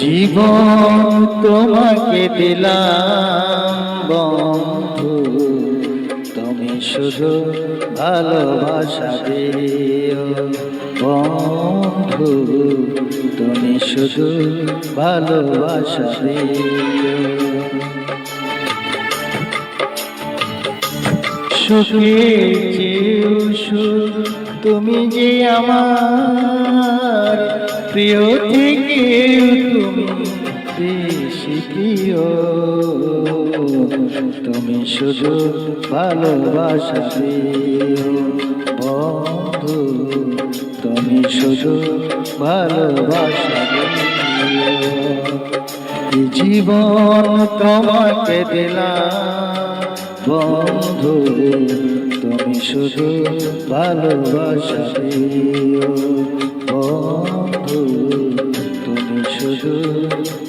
জীবন তোমাকে দিলাম বন্ধু, তুমি শুধু ভালোবাসা দিও বন্ধু, তুমি শুধু ভালোবাসা দিও। সুখের চেয়েও সুখ তুমি যে আমার প্রিয় থেকে তুমি বেশি প্রিয়, তুমি শুধু ভালোবাসা দিও বন্ধু, তুমি শুধু ভালোবাসা দিও। জীবন তোমাকে দিলাম বন্ধু, তুমি শুধু ভালোবাসা দিও বন্ধু, তুমি শুধু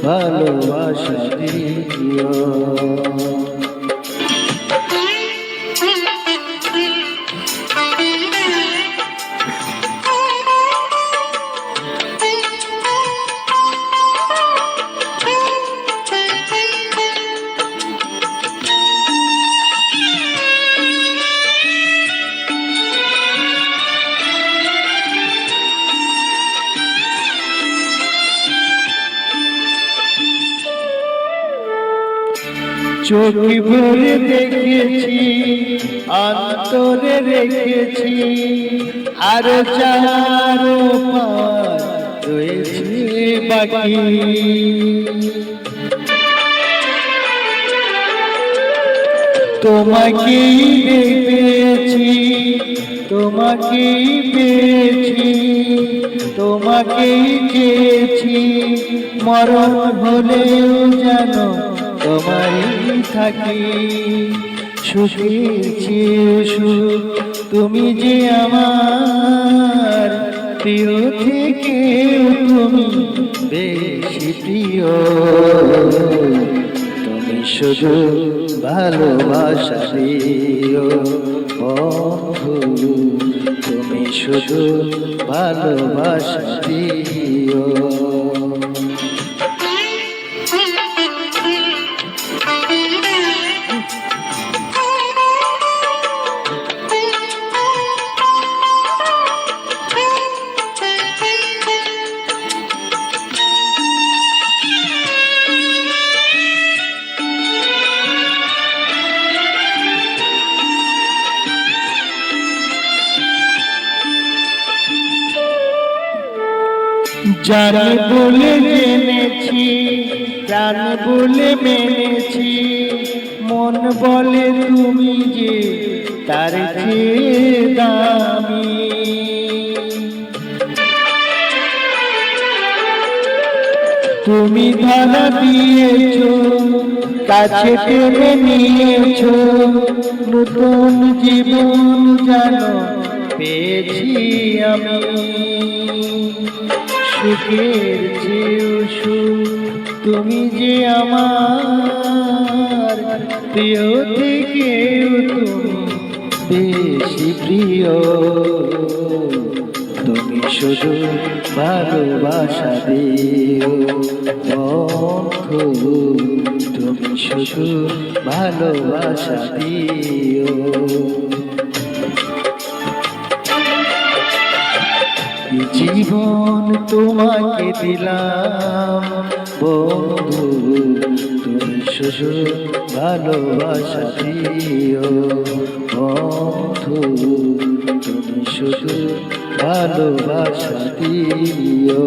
ভালোবাসা দিও। চোখ ভরে দেখেছি, অন্তরে রেখেছি, আর চার পার রয়েছে বাকি। তোমাকেই পেয়েছি, তোমাকেই পেয়েছি, তোমাকেই চেয়েছি, মরণ হলেও জানো তোমারই থাকি। সুখের চেয়ে সুখ তুমি যে আমার প্রিয় থেকে তুমি বেশি প্রিয়, তুমি শুধু ভালোবাসা দিও বন্ধু, তুমি শুধু ভালোবাসা দিও। জানি বলে জেনেছি, প্রাণ বলে মেনেছি, মন বলে তুমি যে তার চেয়ে দামি। তুমি ধরা দিয়েছ, কাছে টেনে নিয়েছ, নতুন জীবন জানো পেয়েছি আমি। সুখের চেয়েও সুখ তুমি যে আমার প্রিয় থেকেও তুমি বেশি প্রিয়, তুমি শুধু ভালোবাসা দিও বন্ধু, তুমি শুধু ভালোবাসা দিও। জীবন তোমাকে দিলাম বন্ধু, তুমি শুধু ভালোবাসা দিও বন্ধু, তুমি শুধু ভালোবাসা দিও।